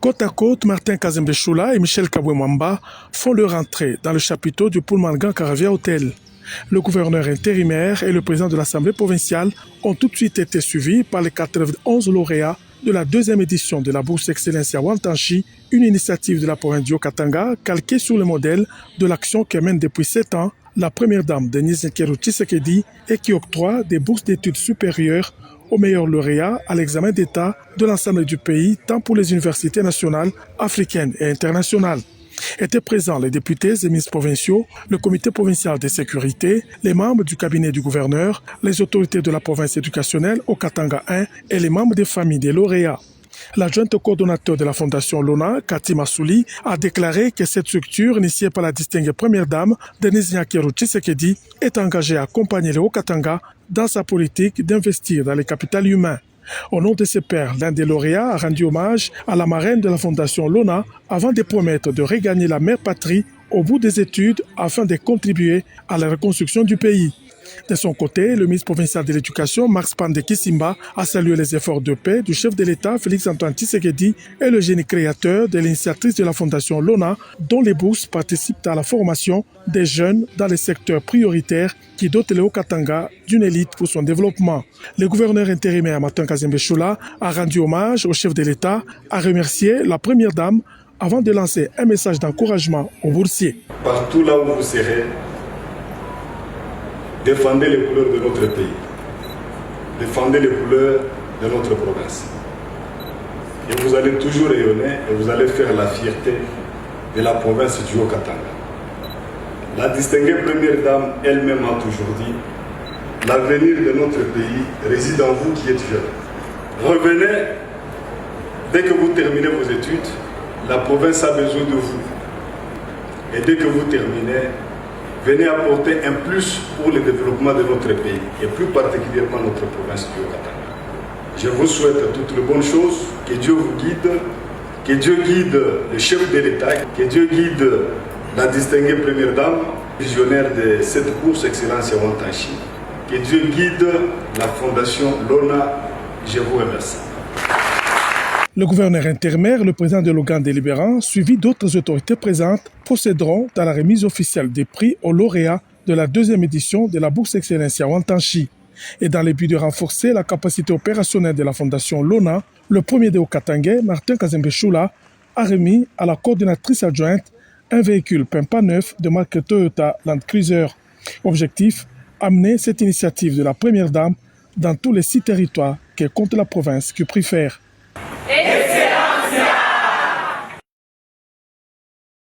Côte à côte, Martin Kazembe Choula et Michel Kabwe-Mwamba font leur entrée dans le chapiteau du Pullman Grand Caravia Hotel. Le gouverneur intérimaire et le président de l'Assemblée provinciale ont tout de suite été suivis par les 91 lauréats de la deuxième édition de la Bourse Excellence à Wantanchi, une initiative de la province du Haut-Katanga calquée sur le modèle de l'action que mène depuis 7 ans la première dame Denise Nkeru Tshisekedi et qui octroie des bourses d'études supérieures aux meilleurs lauréats à l'examen d'État de l'ensemble du pays, tant pour les universités nationales, africaines et internationales. Étaient présents les députés et ministres provinciaux, le comité provincial de sécurité, les membres du cabinet du gouverneur, les autorités de la province éducationnelle au Katanga 1 et les membres des familles des lauréats. L'adjointe coordonnateur de la Fondation Lona, Cathy Massouli, a déclaré que cette structure, initiée par la distinguée première dame, Denise Nkeru Tshisekedi, est engagée à accompagner le Haut-Katanga dans sa politique d'investir dans les capitales humains. Au nom de ses pairs, l'un des lauréats a rendu hommage à la marraine de la Fondation Lona avant de promettre de regagner la mère patrie au bout des études afin de contribuer à la reconstruction du pays. De son côté, le ministre provincial de l'Éducation, Max Pandé Kisimba, a salué les efforts de paix du chef de l'État, Félix-Antoine Tshisekedi, et le génie créateur de l'initiatrice de la Fondation Lona, dont les bourses participent à la formation des jeunes dans les secteurs prioritaires qui dotent le Haut-Katanga d'une élite pour son développement. Le gouverneur intérimaire Martin Kazembe Choula a rendu hommage au chef de l'État, a remercié la première dame avant de lancer un message d'encouragement aux boursiers. Partout là où vous serez, défendez les couleurs de notre pays, défendez les couleurs de notre province. Et vous allez toujours rayonner et vous allez faire la fierté de la province du Haut-Katanga. La distinguée première dame elle-même a toujours dit « L'avenir de notre pays réside en vous qui êtes jeunes. Revenez, dès que vous terminez vos études, la province a besoin de vous. Et dès que vous terminez, venez apporter un plus pour le développement de notre pays et plus particulièrement notre province du Haut-Katanga. Je vous souhaite toutes les bonnes choses, que Dieu vous guide, que Dieu guide le chef de l'État, que Dieu guide la distinguée première dame, visionnaire de cette course Excellence à Wantanchi, que Dieu guide la Fondation Lona. Je vous remercie. Le gouverneur intérimaire, le président de l'organe délibérant, suivi d'autres autorités présentes, procéderont à la remise officielle des prix aux lauréats de la deuxième édition de la Bourse Excellence à Wantanchi. Et dans le but de renforcer la capacité opérationnelle de la Fondation Lona, le premier des Haut-Katangais, Martin Kazembe Choula, a remis à la coordinatrice adjointe un véhicule Pimpa neuf de marque Toyota Land Cruiser. Objectif, amener cette initiative de la première dame dans tous les 6 territoires que compte la province qui préfère. Excellent.